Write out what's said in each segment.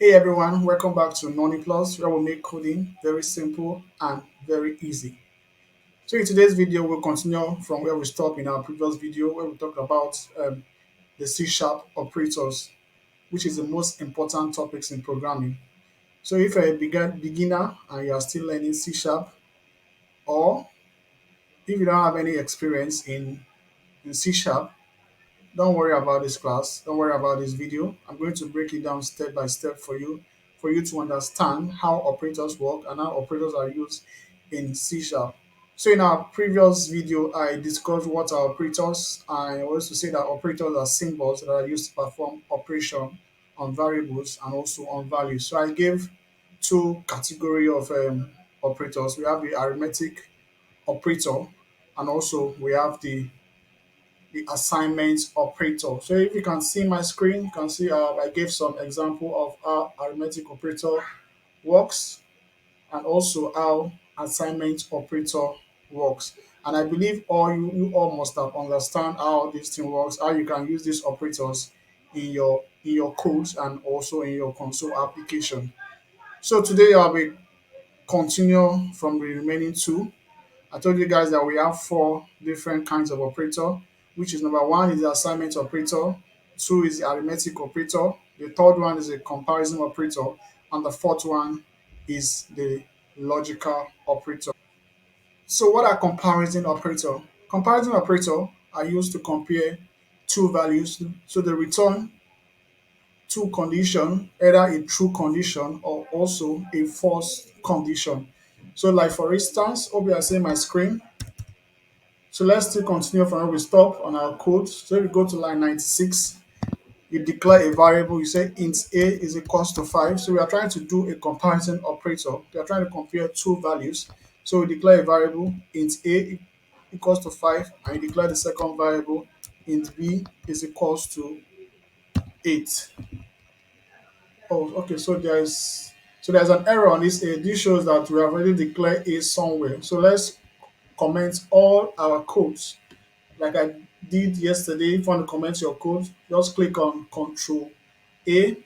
Hey everyone, welcome back to NonnyPlus, where we make coding very simple and very easy. So in today's video, we'll continue from where we stopped in our previous video, where we talked about the C sharp operators, which is the most important topics in programming. So if you're a beginner and you are still learning C sharp, or if you don't have any experience in C sharp, don't worry about this class. Don't worry about this video. I'm going to break it down step by step for you to understand how operators work and how operators are used in C sharp. So in our previous video, I discussed what are operators. I also say that operators are symbols that are used to perform operation on variables and also on values. So I gave two category of operators. We have the arithmetic operator, and also we have the assignment operator. So if you can see my screen, you can see I gave some example of how arithmetic operator works and also how assignment operator works. And I believe you all must have understand how this thing works, how you can use these operators in your codes and also in your console application. So today I'll be continue from the remaining two. I told you guys that we have four different kinds of operator, which is number one is the assignment operator, two is the arithmetic operator, the third one is a comparison operator, and the fourth one is the logical operator. So what are comparison operator? Comparison operator are used to compare two values. So they return two condition, either a true condition or also a false condition. So like for instance, hope you are seeing my screen. So let's still continue from where we stop on our code. So if we go to line 96, you declare a variable, you say int a is equals to 5. So we are trying to do a comparison operator. We are trying to compare two values. So we declare a variable int a equals to 5, and you declare the second variable int b is equals to 8. Oh, okay, so there's an error on this a. This shows that we have already declared a somewhere. So let's comment all our codes like I did yesterday. If you want to comment your code, just click on Control A.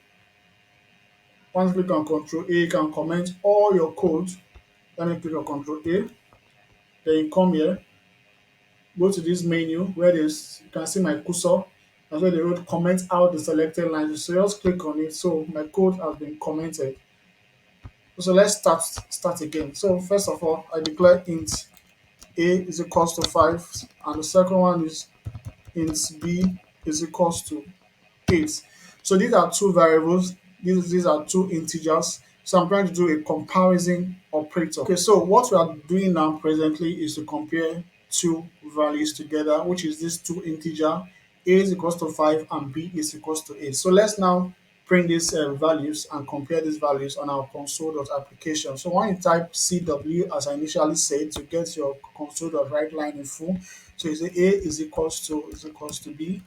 Once you click on Control A, you can comment all your code. Let me click on Control A. Then you come here, go to this menu where there's you can see my cursor. That's where they wrote comment out the selected lines. So just click on it. So my code has been commented. So let's start again. So first of all, I declare int A is equals to 5, and the second one is int B is equals to 8. So these are two variables. These are two integers. So I'm trying to do a comparison operator. Okay, so what we are doing now presently is to compare two values together, which is this two integer. A is equals to 5 and B is equals to 8. So let's now print these values and compare these values on our console.application. So when you type CW, as I initially said, to get your console.write line in full, so you say A is equals to B.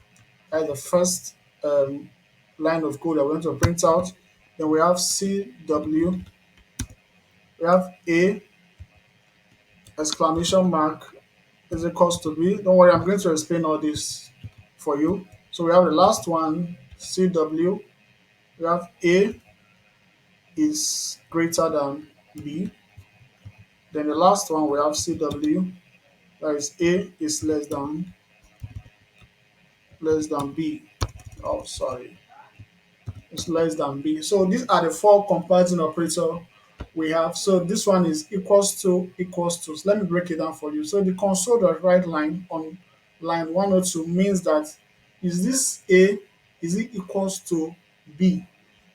That's the first um, line of code that we're going to print out. Then we have CW, we have A exclamation mark is equals to B. Don't worry, I'm going to explain all this for you. So we have the last one, CW, we have A is greater than B. Then the last one we have CW, that is A is less than B. Oh, sorry, it's less than B. So these are the four comparison operator we have. So this one is equals to. So let me break it down for you. So the console.write line on line 102 means that is this A is it equals to B?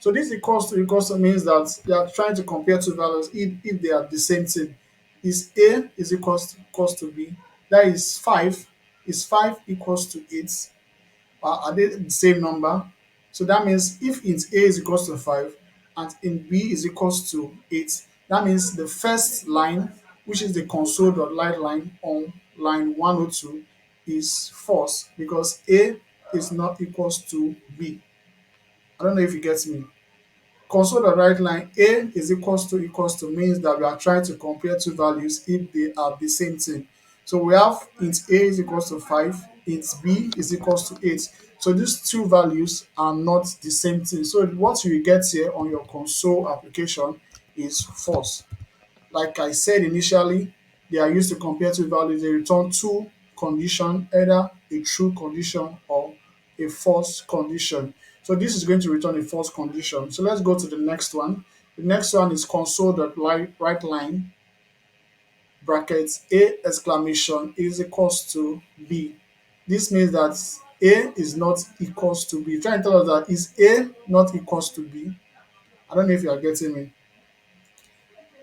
So this equals to means that they are trying to compare two values if they are the same thing. Is A is equals to B? That is 5. Is 5 equals to 8? Are they the same number? So that means if int A is equals to 5 and int B is equals to 8, that means the first line, which is the console.write line on line 102, is false because A is not equals to B. I don't know if you get me. Console.write line A is equals to means that we are trying to compare two values if they are the same thing. So we have int a is equals to 5, int b is equals to 8. So these two values are not the same thing. So what you get here on your console application is false. Like I said initially, they are used to compare two values. They return two condition, either a true condition or a false condition. So this is going to return a false condition. So let's go to the next one. The next one is console.writeLine brackets a exclamation is equals to b. This means that a is not equals to b. Trying to tell us that is a not equals to b. I don't know if you are getting me.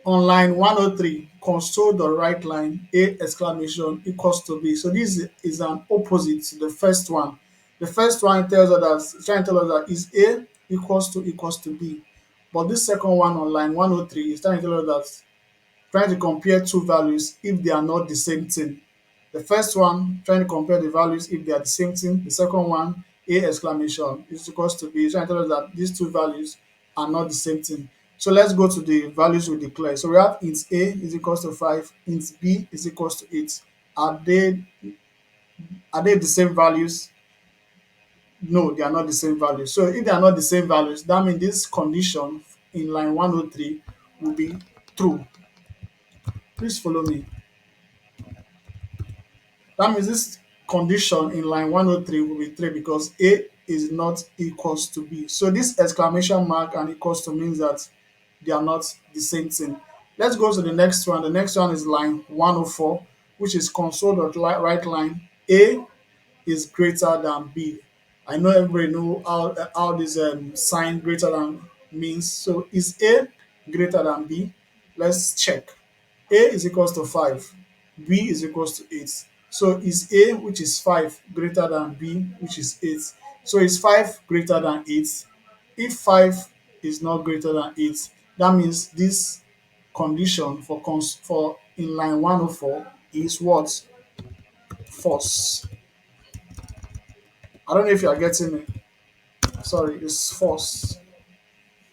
On line 103, console the right line, A exclamation equals to B. So this is an opposite to the first one. The first one tells us that, trying to tell us that is A equals to B. But this second one on line 103 is trying to tell us that trying to compare two values if they are not the same thing. The first one trying to compare the values if they are the same thing. The second one, A exclamation is equals to B, trying to tell us that these two values are not the same thing. So let's go to the values we declare. So we have int A is equals to 5, int B is equals to 8. Are they the same values? No, they are not the same values. So if they are not the same values, that means this condition in line 103 will be true. Please follow me. That means this condition in line 103 will be 3 because A is not equals to B. So this exclamation mark and equals to means that they are not the same thing. Let's go to the next one. The next one is line 104, which is console.write line A is greater than B. I know everybody know how this sign greater than means. So is A greater than B? Let's check. A is equals to 5, B is equals to 8. So is A, which is 5, greater than B, which is 8? So is 5 greater than 8? If 5 is not greater than 8, that means this condition for in line 104 is what? False. I don't know if you are getting me. Sorry, it's false.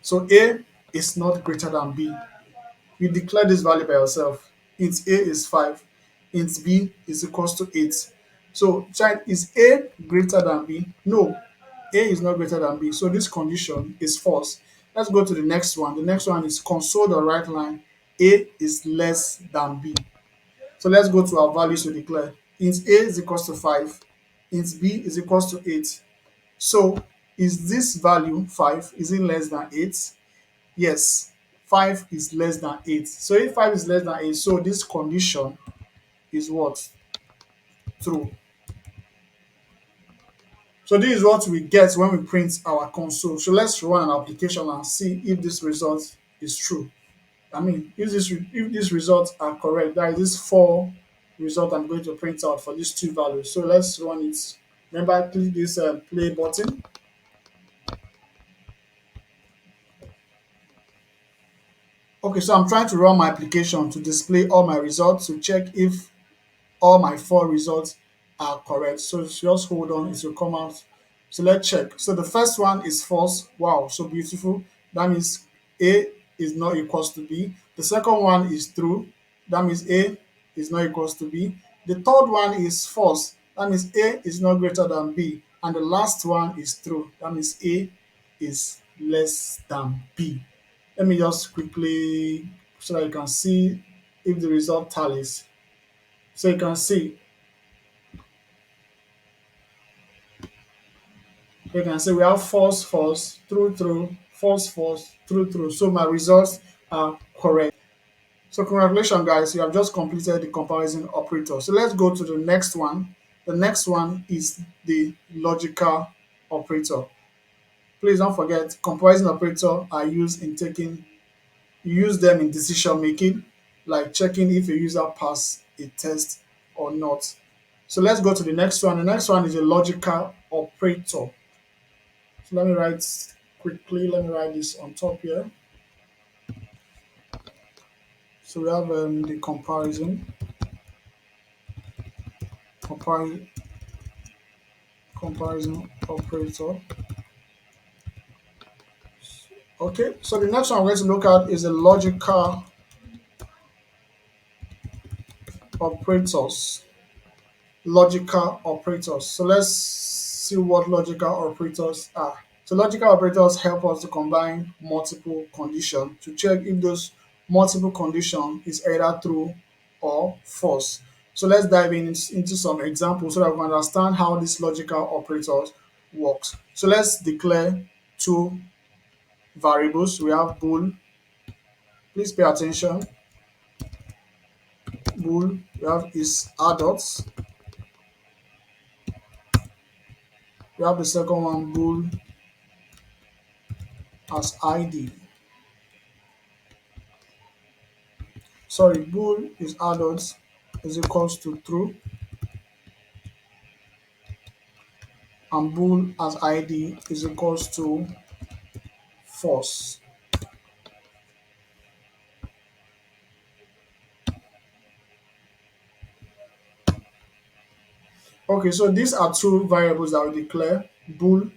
So A is not greater than B. You declare this value by yourself. Int A is 5, int B is equals to 8. So child, is A greater than B? No, A is not greater than B. So this condition is false. Let's go to the next one. The next one is console the right line. A is less than B. So let's go to our values to declare. Int A is equals to 5, int B is equals to 8. So is this value 5? Is it less than 8? Yes, 5 is less than 8. So if 5 is less than 8, so this condition is what? True. So this is what we get when we print our console. So let's run an application and see if this result is true. I mean, if these results are correct, that is this 4 result I'm going to print out for these two values. So let's run it. Remember, click this play button. Okay, so I'm trying to run my application to display all my results to check if all my 4 results are correct. So just hold on, it will come out. So let's check. So the first one is false. Wow, so beautiful. That means A is not equals to B. The second one is true. That means A is not equals to B. The third one is false. That means A is not greater than B. And the last one is true. That means A is less than B. Let me just quickly so that you can see if the result tallies. So you can see we have false, false, true, true, false, false, true, true. So my results are correct. So congratulations, guys. You have just completed the comparison operator. So let's go to the next one. The next one is the logical operator. Please don't forget, comparison operator are used in taking, you use them in decision making, like checking if a user passed a test or not. So let's go to the next one. The next one is a logical operator. So let me write quickly, let me write this on top here. So we have the compari- comparison operator. Okay, so the next one we're going to look at is a logical operators, logical operators. So let's see what logical operators are. So logical operators help us to combine multiple conditions to check if those multiple condition is either true or false. So let's dive into some examples so that we can understand how these logical operators works. So let's declare two variables. We have bool. Please pay attention. Bool. We have is adults. We have the second one bool as ID. Sorry, bool is adults is equals to true and bool as ID is equals to false. Okay, so these are two variables that we declare. Bool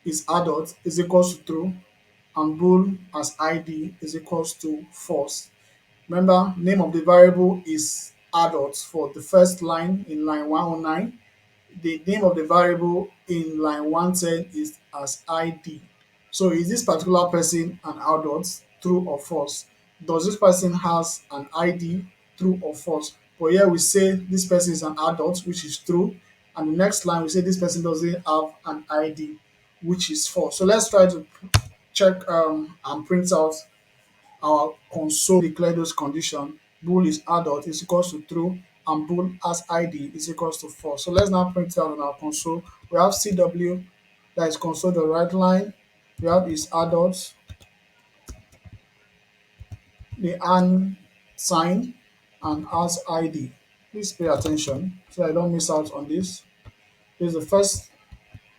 is adult is equals to true and bool as ID is equals to false. Remember, name of the variable is adult for the first line in line 109. The name of the variable in line 110 is as ID. So is this particular person an adult? True or false? Does this person has an ID? True or false? But here we say this person is an adult, which is true. And the next line we say this person doesn't have an ID, which is false. So let's try to check and print out our console declare those conditions. Bool is adult is equals to true and bool as ID is equals to false. So let's now print it out on our console. We have CW, that is console the right line. We have is adult, the and sign, and as ID. Please pay attention so I don't miss out on this. This is the first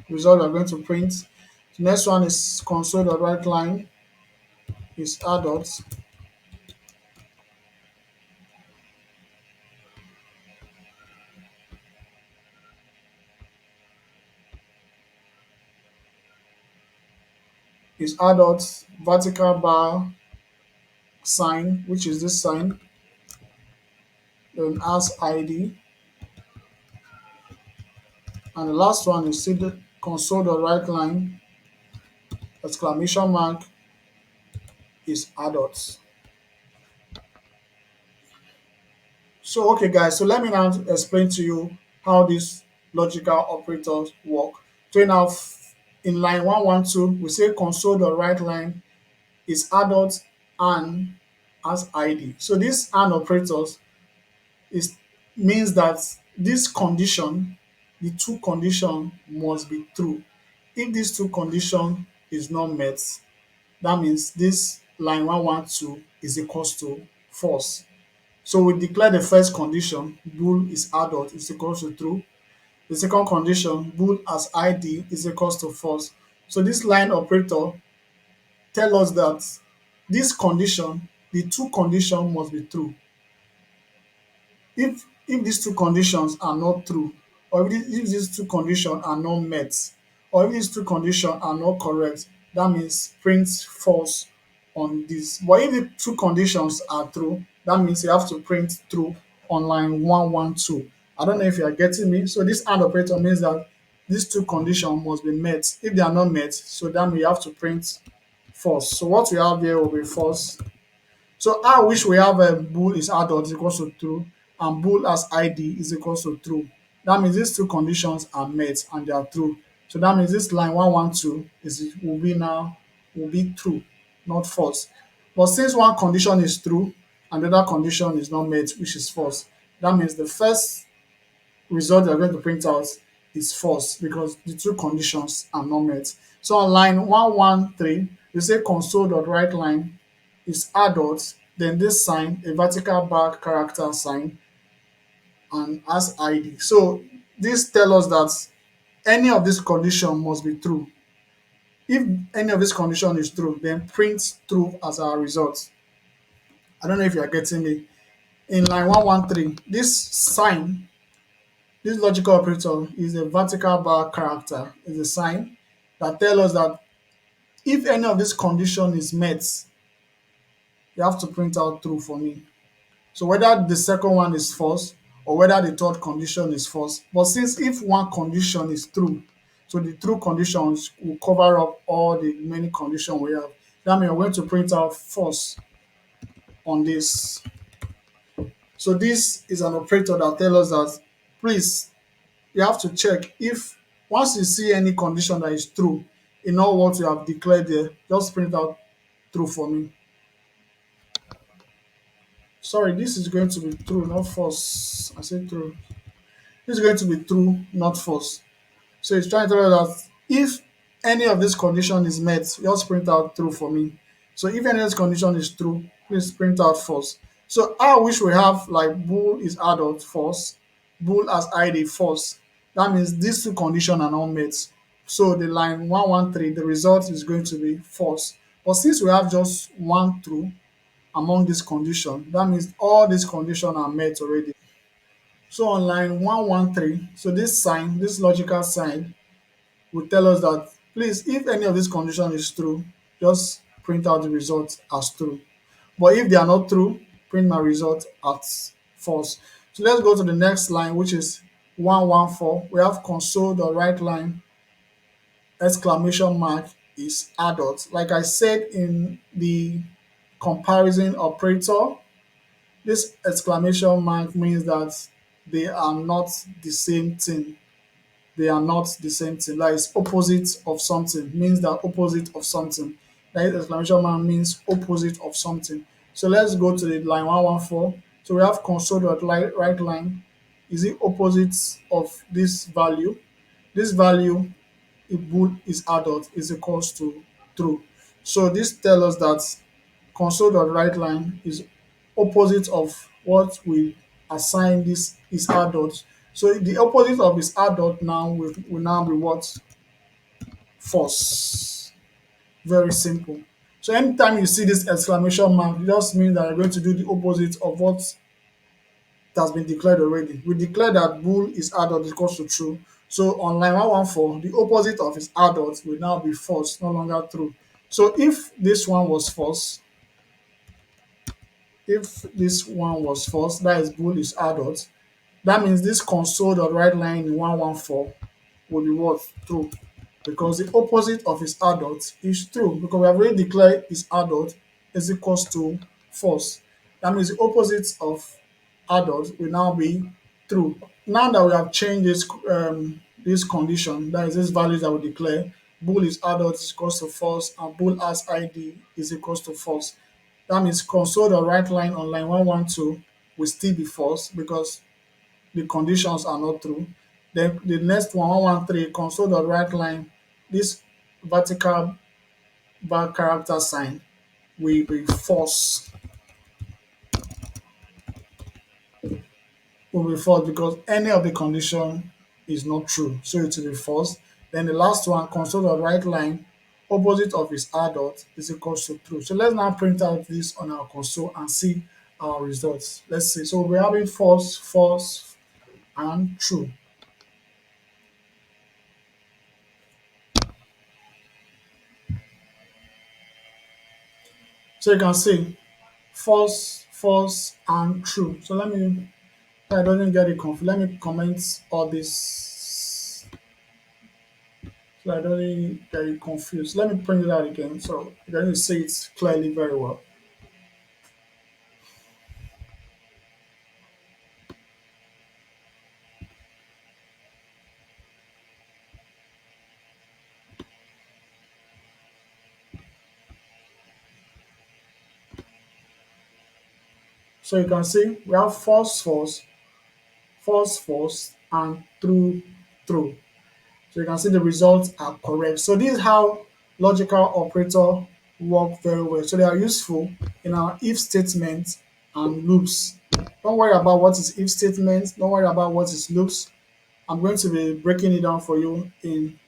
result we're going to print. The next one is console the right line is adult, is adult, vertical bar sign, which is this sign, then as ID. And the last one is see the console the right line, exclamation mark is adults. So okay guys, so let me now explain to you how these logical operators work. So now in line 112, we say console the right line is adult and as ID. So this and operators is means that this condition, the two condition must be true. If these two condition is not met, that means this line 112 is equals to false. So we declare the first condition, bool is adult is equals to true. The second condition, bool as ID is equals to false. So this line operator tell us that this condition, the two condition must be true. If these two conditions are not true, or if these two conditions are not met, or if these two conditions are not correct, that means print false on this. But if the two conditions are true, that means you have to print true on line 112. I don't know if you are getting me. So this and operator means that these two conditions must be met. If they are not met, so then we have to print false. So what we have here will be false. So I wish we have a bool is adult is equals to true and bool as ID is equals to true. That means these two conditions are met and they are true. So that means this line 112 is will be true, not false. But since one condition is true and the other condition is not met, which is false, that means the first result we are going to print out is false because the two conditions are not met. So on line 113, we say console dot right line is adult, then this sign, a vertical bar character sign, and as ID. So this tell us that any of this condition must be true. If any of this condition is true, then print true as our result. I don't know if you are getting me. In line 113, this sign, this logical operator is a vertical bar character, is a sign that tell us that if any of this condition is met, you have to print out true for me. So whether the second one is false or whether the third condition is false. But since if one condition is true, so the true conditions will cover up all the many conditions we have. That means we're going to print out false on this. So this is an operator that tells us that please you have to check if once you see any condition that is true in all what you have declared there, just print out true for me. Sorry, this is going to be true, not false. I said true. This is going to be true, not false. So it's trying to tell us that if any of this condition is met, just print out true for me. So if any of this condition is true, please print out false. So I wish we have like bool is adult false, bool as id false. That means these two conditions are not met. So the line 113, the result is going to be false. But since we have just one true among these conditions, that means all these conditions are met already. So on line 113, so this sign, this logical sign will tell us that please, if any of this condition is true, just print out the result as true. But if they are not true, print my result as false. So let's go to the next line, which is 114. We have console, the right line, exclamation mark is adult. Like I said in the comparison operator, this exclamation mark means that they are not the same thing. They are not the same thing. That is opposite of something, means that opposite of something. That exclamation mark means opposite of something. So let's go to the line 114. So we have console dot right line. Is it opposite of this value? This value, if bool is adult, is equals to true. So this tells us that console dot right line is opposite of what we assign this is adult. So the opposite of is adult now will now be what? False. Very simple. So anytime you see this exclamation mark, it just means that you're going to do the opposite of what has been declared already. We declared that bool is adult is equals to true. So on line 114, the opposite of is adult will now be false, no longer true. So if this one was false, that is bool is adult, that means this console dot right line in 114 will be what? True. Because the opposite of is adult is true. Because we have already declared is adult is equals to false. That means the opposite of adult will now be true. Now that we have changed this condition, that is this value that we declare, bool is adult is equals to false and bool as id is equals to false. That means console the right line on line 112 will still be false because the conditions are not true. Then the next one, 113, console the right line, this vertical bar character sign will be false. Will be false because any of the condition is not true. So it will be false. Then the last one, console the right line, opposite of is adult is equals to true. So let's now print out this on our console and see our results. Let's see. So we're having false, false, and true. So you can see false, false, and true. So let me, so I don't get it confused. Let me comment all this so I don't get it confused. Let me print it out again so you can see it clearly very well. So you can see we have false, false, false, false, and true, true. So you can see the results are correct. So this is how logical operator work very well. So they are useful in our if statements and loops. Don't worry about what is if statements. Don't worry about what is loops. I'm going to be breaking it down for you in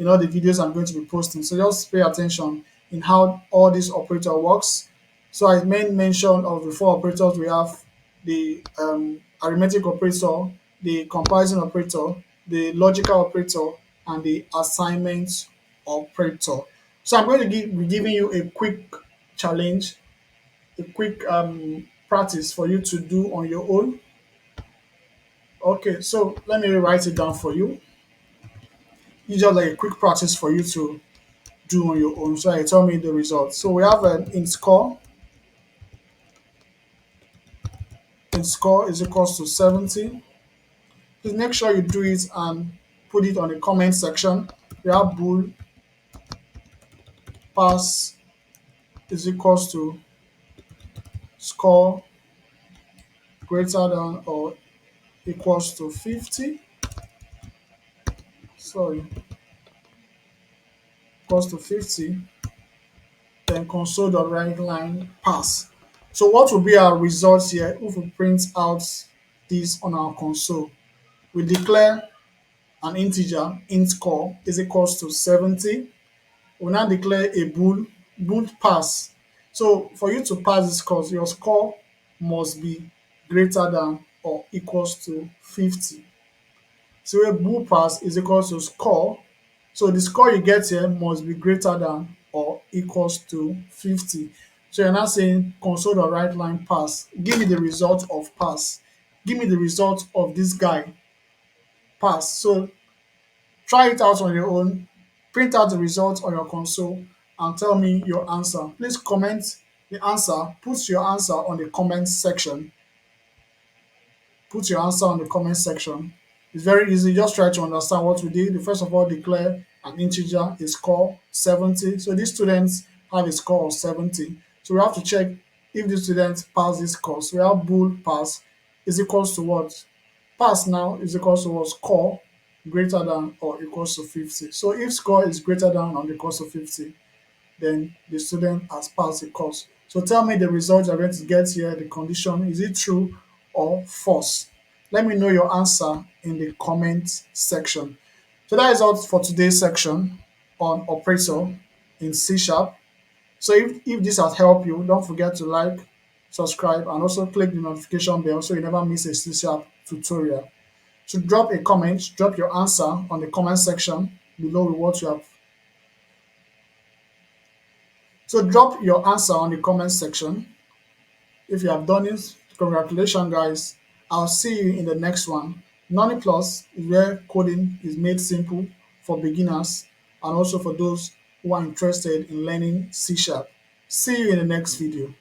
all the videos I'm going to be posting. So just pay attention in how all this operator works. So I made mention of the four operators we have: the arithmetic operator, the comparison operator, the logical operator, and the assignment operator. So I'm going to be giving you a quick challenge, a quick practice for you to do on your own. Okay, so let me write it down for you. It's just like a quick practice for you to do on your own. So you tell me the results. So we have an in score is equals to 70. Please make sure you do it and put it on the comment section. We have bool pass is equals to score greater than or equals to 50. Sorry, equals to 50. Then console.write line pass. So what will be our results here if we print out this on our console? We declare an integer int score is equals to 70. We now declare a bool pass. So for you to pass this course, your score must be greater than or equals to 50. So a bool pass is equals to score. So the score you get here must be greater than or equals to 50. So you're now saying console.write line pass. Give me the result of pass. Give me the result of this guy pass. So try it out on your own. Print out the results on your console and tell me your answer. Please comment the answer. Put your answer on the comment section. Put your answer on the comment section. It's very easy. Just try to understand what we did. First of all, declare an integer, a score 70. So these students have a score of 70. So we have to check if the students pass this course. We have bool pass is equals to what? Pass now is equals to what? Score greater than or equals to 50. So if score is greater than or equals to 50, then the student has passed the course. So tell me the result you're going to get here, the condition, is it true or false? Let me know your answer in the comment section. So that is all for today's section on operator in C Sharp. So if this has helped you, don't forget to like, subscribe, and also click the notification bell so you never miss a C Sharp tutorial. So drop a comment, drop your answer on the comment section below with what you have. So drop your answer on the comment section. If you have done it, congratulations, guys. I'll see you in the next one. NonnyPlus is where coding is made simple for beginners and also for those who are interested in learning C Sharp. See you in the next video.